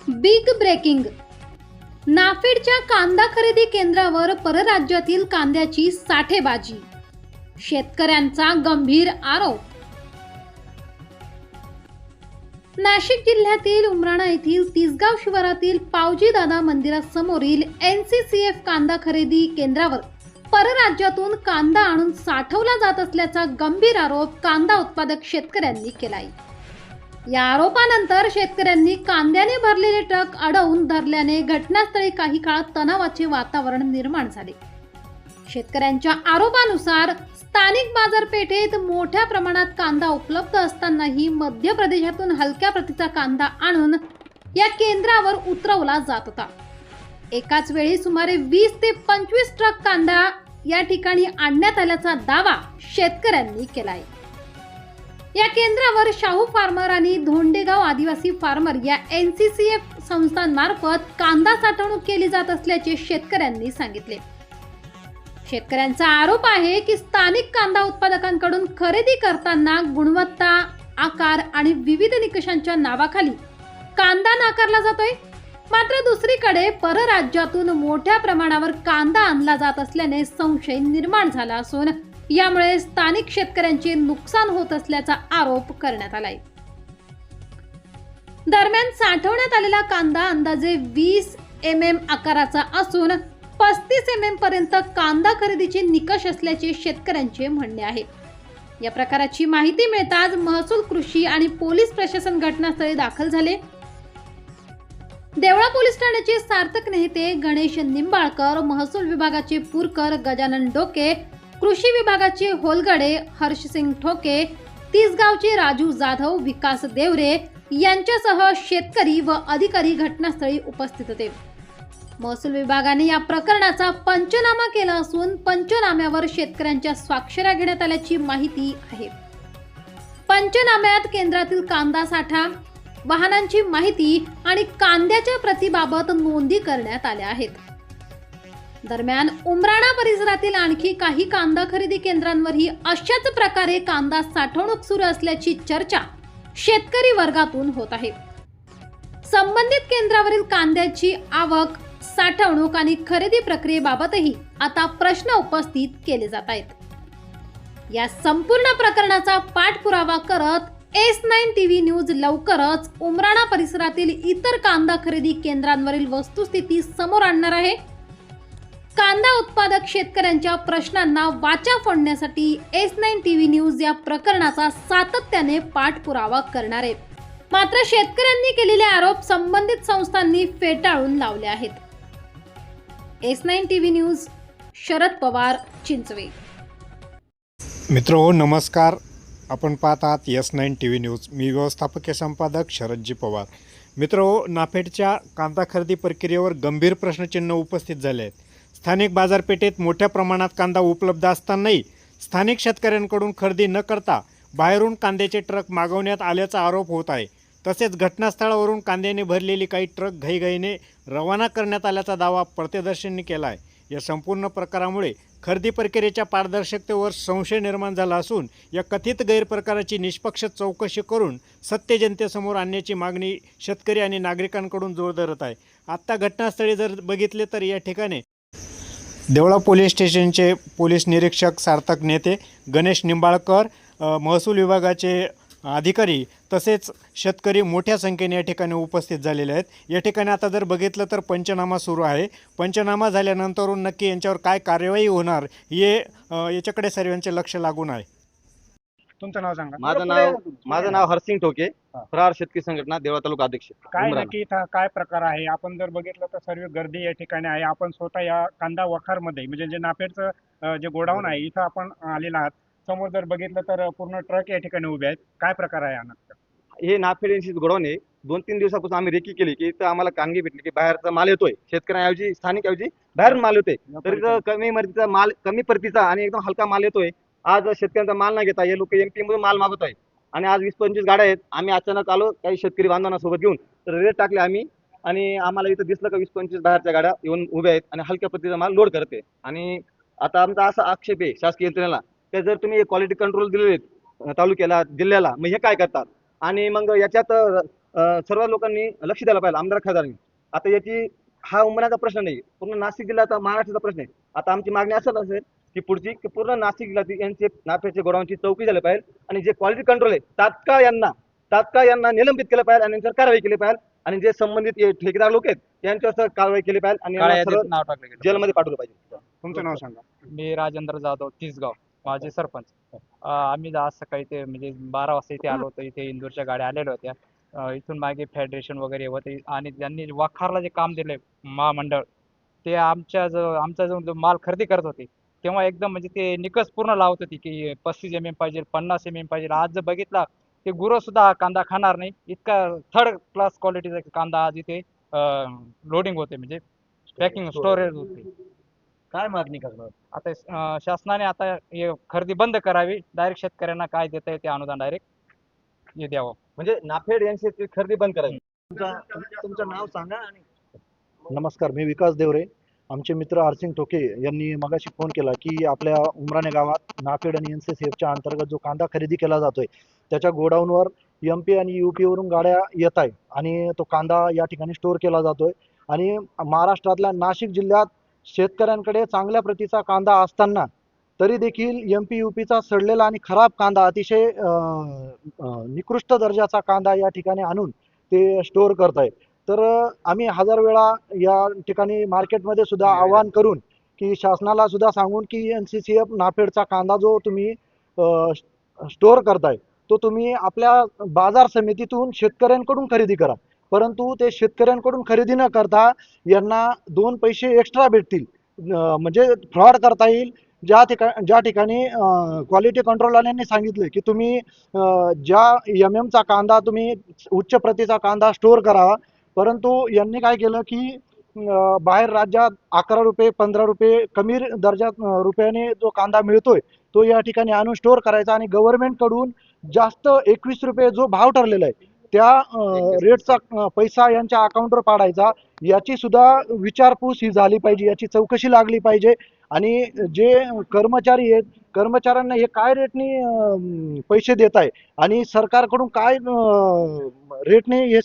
Big breaking. नाफेडच्या कांदा खरेदी केंद्रावर परराज्यातील कांद्याची साठेबाजी. शेतकऱ्यांचा गंभीर आरोप. नाशिक जिल्ह्यातील उमराणा येथील तिसगाव शिवारातील पावजीदादा मंदिरासमोरील NCCF कांदा खरेदी केंद्रावर परराज्यातून कांदा आणून साठवला जात असल्याचा गंभीर आरोप कांदा उत्पादक शेतकऱ्यांनी केलाय. या आरोपानंतर शेतकऱ्यांनी कांद्याने भरलेले ट्रक अडवून धरल्याने घटनास्थळी काही काळ तणावाचे वातावरण निर्माण झाले. शेतकऱ्यांच्या आरोपानुसार स्थानिक बाजारपेठेत मोठ्या प्रमाणात कांदा उपलब्ध असतानाही मध्य प्रदेशातून हलक्या प्रतीचा कांदा आणून या केंद्रावर उतरवला जात होता. एकाच वेळी सुमारे 20 ते 25 ट्रक कांदा या ठिकाणी आणण्यात आल्याचा दावा शेतकऱ्यांनी केलाय. या केंद्रावर शाहू फार्मर आणि धोंडेगाव आदिवासी फार्मर या NCCF संस्थांमार्फत कांदा साठवणूक केली जात असल्याचे शेतकऱ्यांनी सांगितले. शेतकऱ्यांचा आरोप आहे की स्थानिक कांदा उत्पादकांकडून खरेदी करताना गुणवत्ता, आकार आणि विविध निकषांच्या नावाखाली कांदा नाकारला जातोय. मात्र दुसरीकडे परराज्यातून मोठ्या प्रमाणावर कांदा आणला जात असल्याने संशय निर्माण झाला असून यामुळे स्थानिक शेतकऱ्यांचे नुकसान होत असल्याचा आरोप करण्यात आलाय. दरम्यान साठवण्यात आलेला कांदा अंदाजे 20 mm आकाराचा असून 35 mm पर्यंत कांदा खरेदीचे निकष असल्याचे शेतकऱ्यांचे म्हणणे आहे. या प्रकाराची माहिती मिळताच महसूल, कृषी आणि पोलीस प्रशासन घटनास्थळी दाखल झाले. देवळा पोलीस ठाण्याचे सार्थक नेते गणेश निंबाळकर, महसूल विभागाचे पुरकर गजानन डोके, कृषी विभागाचे होलगडे हर्षसिंग ठोके, तिसगावचे राजू जाधव, विकास देवरे यांच्यासह शेतकरी व अधिकारी घटनास्थळी उपस्थित होते. महसूल विभागाने या प्रकरणाचा पंचनामा केला असून पंचनाम्यावर शेतकऱ्यांच्या स्वाक्षऱ्या घेण्यात आल्याची माहिती आहे. पंचनाम्यात केंद्रातील कांदा साठा, वाहनांची माहिती आणि कांद्याच्या प्रतिबाबत नोंदी करण्यात आल्या आहेत. दरम्यान उमराणा परिसरातील आणखी काही कांदा खरेदी केंद्रांवरही अशाच प्रकारे कांदा साठवणूक सुरू असल्याची चर्चा शेतकरी वर्गातून होत आहे. संबंधित केंद्रावरील कांद्याची आवक, साठवणूक आणि खरेदी प्रक्रियेबाबतही आता प्रश्न उपस्थित केले जात आहेत. या संपूर्ण प्रकरणाचा पाठपुरावा करत S9 TV न्यूज लवकरच उमराणा परिसरातील इतर कांदा खरेदी केंद्रांवरील वस्तुस्थिती समोर आणणार आहे. कांदा उत्पादक शेतकऱ्यांच्या प्रश्नांना वाचा फोडण्यासाठी S9 TV न्यूज या प्रकरणाचा सातत्याने पाठपुरावा करणार आहे. मात्र शेतकऱ्यांनी केलेले आरोप संबंधित संस्थांनी फेटाळून लावले आहेत. S9 TV news, Sharad Pawar, Chinchwe. मित्रो नमस्कार, आपण पाहत आहात S9 TV न्यूज. मी व्यवस्थापकीय संपादक शरदजी पवार. मित्रो, नाफेडच्या कांदा खरेदी प्रक्रियेवर गंभीर प्रश्नचिन्ह उपस्थित झाले आहेत. स्थानिक बाजारपेठेत मोठ्या प्रमाणात कांदा उपलब्ध असतानाही स्थानिक शेतकऱ्यांकडून खरेदी न करता बाहेरून कांद्याचे ट्रक मागवण्यात आल्याचा आरोप होत आहे. तसेच घटनास्थळावरून कांद्याने भरलेली काही ट्रक घाईघाईने रवाना करण्यात आल्याचा दावा प्रत्यक्षदर्शींनी केला आहे. या संपूर्ण प्रकारामुळे खरेदी प्रक्रियेच्या पारदर्शकतेवर संशय निर्माण झाला असून या कथित गैरप्रकाराची निष्पक्ष चौकशी करून सत्य जनतेसमोर आणण्याची मागणी शेतकरी आणि नागरिकांकडून जोर धरत आहे. आत्ता घटनास्थळी जर बघितले तर या ठिकाणी देवळा पोलीस स्टेशनचे पोलीस निरीक्षक सार्थक नेते, गणेश निंबाळकर, महसूल विभागाचे अधिकारी तसेच शेतकरी मोठ्या संख्येने या ठिकाणी उपस्थित झालेले आहेत. या ठिकाणी आता जर बघितलं तर पंचनामा सुरू आहे. पंचनामा झाल्यानंतरून नक्की यांच्यावर काय कार्यवाही होणार हे याच्याकडे सर्वांचे लक्ष लागून आहे. तुमचं नाव सांगा. माझं नाव हरसिंग ठोके, फरार शेतकरी संघटना देवळा तालुका अध्यक्ष. काय नक्की इथं काय प्रकार आहे? आपण जर बघितलं तर सर्व गर्दी या ठिकाणी आहे. आपण स्वतः या कांदा वखारमध्ये म्हणजे जे नाफेडचं जे गोडाऊन आहे इथं आपण आलेला आहात. समोर जर बघितलं तर पूर्ण ट्रक या ठिकाणी उभे आहेत. काय प्रकार आहे नक्की? हे नाफेड गोडाऊन आहे. 2-3 दिवसापासून आम्ही रेकी केली की इथं आम्हाला कांगी भेटली की बाहेरचा माल येतोय, शेतकऱ्यांऐवजी स्थानिक ऐवजी बाहेरून माल येतोय. तर इथं कमी प्रतीचा आणि एकदम हलका माल येतोय. आज शेतकऱ्यांचा माल नाही घेता, हे लोक MP मधून माल मागत आहेत आणि आज 20-25 गाड्या आहेत. आम्ही अचानक आलो काही शेतकरी बांधवांना सोबत घेऊन, तर रेट टाकले आम्ही आणि आम्हाला इथं दिसलं का 20-25 बाहेरच्या गाड्या येऊन उभ्या आहेत आणि हलक्या प्रतीचा माल लोड करते. आणि आता आमचा असा आक्षेप आहे शासकीय यंत्रणेला की जर तुम्ही क्वालिटी कंट्रोल दिले तालुक्याला, जिल्ह्याला, मग हे काय करतात? आणि मग याच्यात सर्व लोकांनी लक्ष द्यायला पाहिजे, आमदार खासदारांनी. आता याची हा उमराचा प्रश्न नाही, पूर्ण नाशिक जिल्ह्याचा महाराष्ट्राचा प्रश्न आहे. आता आमची मागणी असं असेल की पुढची की पूर्ण नाशिक जिल्ह्यातील यांचे नाफेडचे गोडाऊनची चौकी झाली पाहिजे आणि जे क्वालिटी कंट्रोल आहे तात्काळ यांना निलंबित केलं पाहिजे आणि यांच्यावर कारवाई केली पाहिजे आणि जे संबंधित ठेकेदार लोक आहेत त्यांच्यावर कारवाई केली पाहिजे आणि यांना सरळ नाव टाकलं गेलं. जेलमध्ये पाठवलं पाहिजे. तुमचं नाव सांगा. मी राजेंद्र जाधव, तिसगाव, माझे सरपंच. आम्ही आज सकाळी ते म्हणजे 12 वाजता इथे आलो होतो. इथे इंदूरच्या गाड्या आलेल्या होत्या. इथून मागे फेडरेशन वगैरे होते आणि त्यांनी वखारला जे काम दिले महामंडळ, ते आमचा जो माल खरेदी करत होते तेव्हा एकदम म्हणजे ते निकष पूर्ण लावत होती की 35 mm पाहिजे, 50 mm पाहिजे. आज जर बघितला ते गुरं सुद्धा हा कांदा खाणार नाही, इतका थर्ड क्लास क्वालिटीचा कांदा आज इथे लोडिंग होते, म्हणजे पॅकिंग स्टोरेज होते. काय मागणी करणार? आता शासनाने आता हे खरेदी बंद करावी, डायरेक्ट शेतकऱ्यांना काय देता येते अनुदान डायरेक्ट हे द्यावं. म्हणजे नाफेड यांची खरेदी बंद करावी. तुमचं नाव सांगा. आणि नमस्कार, मी विकास देवरे. आमचे मित्र हरसिंग ठोके यांनी मगाशी फोन केला की आपल्या उमराणे गावात नाफेड आणि NCCFच्या अंतर्गत जो कांदा खरेदी केला जातोय त्याच्या गोडाऊनवर MP आणि UP वरून गाड्या येत आहे आणि तो कांदा या ठिकाणी स्टोअर केला जातोय. आणि महाराष्ट्रातल्या नाशिक जिल्ह्यात शेतकऱ्यांकडे चांगल्या प्रतीचा कांदा असताना तरी देखील MP UPचा सडलेला आणि खराब कांदा, अतिशय निकृष्ट दर्जाचा कांदा या ठिकाणी आणून ते स्टोअर करत आहे. तर आम्ही 1000 वेळा या ठिकाणी मार्केटमध्ये सुद्धा आवाहन करून की शासनाला सुद्धा सांगून की NCCF नाफेडचा कांदा जो तुम्ही स्टोअर करताय तो तुम्ही आपल्या बाजार समितीतून शेतकऱ्यांकडून खरेदी करा, परंतु ते शेतकऱ्यांकडून खरेदी न करता यांना 2 पैसे एक्स्ट्रा भेटतील, म्हणजे फ्रॉड करता येईल. ज्या ठिकाणी क्वालिटी कंट्रोलवाल्यांनी सांगितलं की तुम्ही ज्या MM चा कांदा तुम्ही उच्च प्रतीचा कांदा स्टोअर करावा, परंतु यांनी काय केलं की बाहेर राज्यात 11 रुपये 15 रुपये कमी दर्जात रुपयाने जो कांदा मिळतोय तो या ठिकाणी आणून स्टोअर करायचा आणि गव्हर्नमेंटकडून जास्त 21 रुपये जो भाव ठरलेला आहे त्या रेटचा पैसा यांच्या अकाउंटवर पाडायचा. याची सुद्धा विचारपूस ही झाली पाहिजे, याची चौकशी लागली पाहिजे. आणि जे कर्मचारी आहेत कर्मचाऱ्यांना हे काय रेटने पैसे देत आहे आणि सरकारकडून काय रेटने हे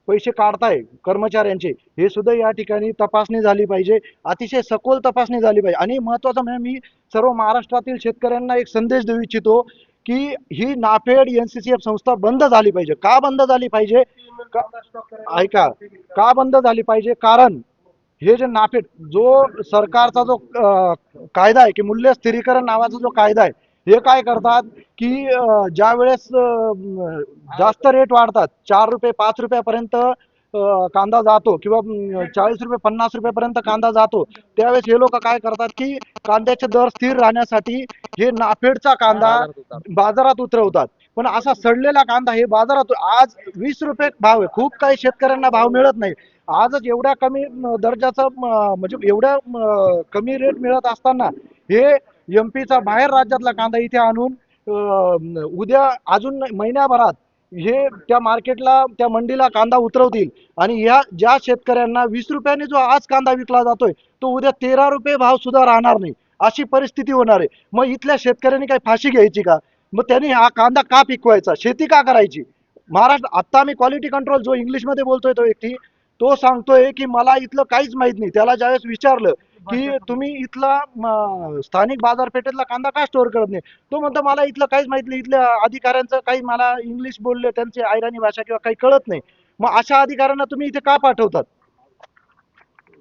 पैसे काढताय कर्मचाऱ्यांचे, हे सुद्धा या ठिकाणी तपासणी झाली पाहिजे, अतिशय सखोल तपासणी झाली पाहिजे. आणि महत्त्वाचं म्हणजे मी सर्व महाराष्ट्रातील शेतकऱ्यांना एक संदेश देऊ इच्छितो की ही नाफेड NCCF संस्था बंद झाली पाहिजे. का बंद झाली पाहिजे? ऐका, का बंद झाली पाहिजे? कारण हे जे नाफेड जो सरकारचा जो कायदा आहे की मूल्य स्थिरीकरण नावाचा जो कायदा आहे, हे काय करतात की ज्या वेळेस जास्त रेट वाढतात, 4 रुपये 5 रुपयापर्यंत कांदा जातो किंवा 40 रुपये 50 रुपयापर्यंत कांदा जातो, त्यावेळेस हे लोक काय करतात की कांद्याचे दर स्थिर राहण्यासाठी हे नाफेडचा कांदा बाजारात उतरवतात. पण असा सडलेला कांदा हे बाजारात आज 20 रुपये भाव आहे. खूप काही शेतकऱ्यांना भाव मिळत नाही. आजच एवढ्या कमी दर्जाचा म्हणजे एवढ्या कमी रेट मिळत असताना हे MPचा बाहेर राज्यातला कांदा इथे आणून उद्या अजून महिन्याभरात हे त्या मार्केटला त्या मंडीला कांदा उतरवतील आणि या ज्या शेतकऱ्यांना 20 रुपयाने जो आज कांदा विकला जातोय तो उद्या 13 रुपये भाव सुद्धा राहणार नाही, अशी परिस्थिती होणार आहे. मग इथल्या शेतकऱ्यांनी काही फाशी घ्यायची का? मग त्यांनी हा कांदा का पिकवायचा? शेती का करायची? महाराष्ट्र आत्ता आम्ही क्वालिटी कंट्रोल जो इंग्लिशमध्ये बोलतोय तो व्यक्ती तो सांगतोय की मला इथलं काहीच माहित नाही. त्याला ज्यावेळेस विचारलं की तुम्ही इथला स्थानिक बाजारपेठेतला कांदा का स्टोअर करत नाही, तो म्हणतो मला इथलं काहीच माहित नाही, इथल्या अधिकाऱ्यांचं काही मला इंग्लिश बोलले त्यांचे आयराणी भाषा किंवा काही कळत नाही. मग अशा अधिकाऱ्यांना तुम्ही इथे का पाठवतात?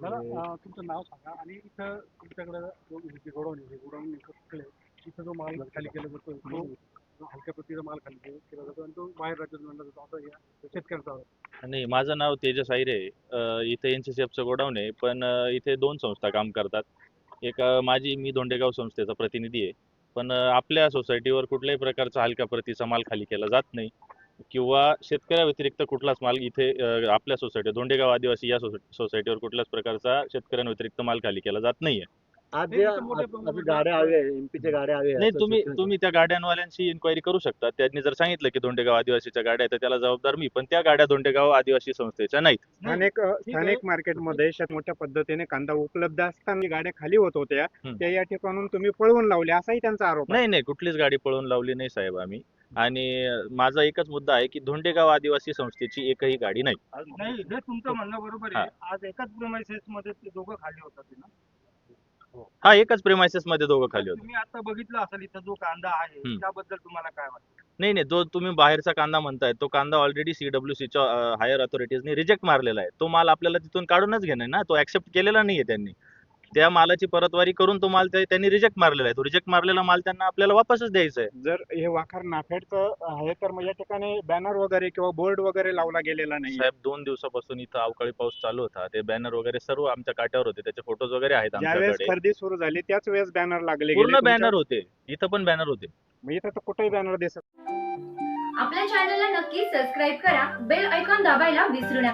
तुमचं नाव सांगा. आणि इथं तुमच्याकडे जो गोडाऊन आहे गोडाऊन इथं जो माल खाली केला जातो तो हलक्या प्रतीचा माल खाली केला जातो आणि तो बाहेर राज्यात आणला जातो, असं या शेतकऱ्यांचा. नाही, माझं नाव तेजस आहिरे आहे. इथे NCCFचं गोडाऊन आहे, पण इथे 2 संस्था काम करतात. एक मी धोंडेगाव संस्थेचा प्रतिनिधी आहे, पण आपल्या सोसायटीवर कुठल्याही प्रकारचा हलक्या प्रतीचा माल खाली केला जात नाही किंवा शेतकऱ्या व्यतिरिक्त कुठलाच माल इथे आपल्या सोसायटी धोंडेगाव आदिवासी या सोसायटीवर कुठल्याच प्रकारचा शेतकऱ्यांव्यतिरिक्त माल खाली केला जात नाही आहे. आज जे गाड्या हव्या एमपीच्या गाड्या हव्या नाही, तुम्ही त्या गाड्यांवाल्यांशी इन्क्वायरी करू शकता. त्यांनी जर सांगितलं की धोंडेगाव आदिवासीच्या गाड्या आहेत तर त्याला जबाबदार मी, पण त्या गाड्या धोंडेगाव आदिवासी संस्थेच्या नाहीत. स्थानिक मार्केटमध्ये मोठ्या पद्धतीने कांदा उपलब्ध असताना गाड्या खाली होत होत्या त्या या ठिकाणून तुम्ही पळवून लावल्या असाही त्यांचा आरोप आहे. नाही, कुठलीच गाडी पळवून लावली नाही साहेब आम्ही. आणि माझा एकच मुद्दा आहे की धोंडेगाव आदिवासी संस्थेची एकही गाडी नाही. नाही हे तुमचं म्हणणं बरोबर आहे. आज एकाच प्रेमायसेस मध्ये ते दोघं खाली होतात ना. हा, एकाच प्रेमायसेस मध्ये दोघं खाली होते. तुम्ही आता बघितलं असेल इथं जो कांदा आहे त्याबद्दल तुम्हाला काय वाटतं? नाही, जो तुम्ही बाहेरचा कांदा म्हणताय तो कांदा ऑलरेडी सीडब्ल्यूसीच्या हायर अथॉरिटीजने रिजेक्ट मारलेला आहे. तो माल आपल्याला तिथून काढूनच घेणार ना, तो ऍक्सेप्ट केलेला नाहीये त्यांनी. त्या मालाची परतवारी करून तो माल त्यांनी रिजेक्ट मारलेला आहे. तो रिजेक्ट मारलेला माल त्यांना आपल्याला वापसच द्यायचा आहे. जर हे वाखार नाफेडचं आहे तर मग या ठिकाणी बॅनर वगैरे किंवा बोर्ड वगैरे लावला गेलेला नाही. साहेब 2 दिवसापासून इथं अवकाळी पाऊस चालू होता. ते बॅनर वगैरे सर्व आमच्या काट्यावर होते. त्याचे फोटोज वगैरे आहेत ज्यावेळेस आमच्याकडे. खरेदी सुरू झाली त्याच वेळेस बॅनर लागले पूर्ण गेले. बॅनर होते. इथं पण बॅनर होते. मग इथं तर कुठेही बॅनर दिसत आपल्या चॅनलला नक्की सबस्क्राईब करा, बेल आयकॉन दाबायला विसरू नका.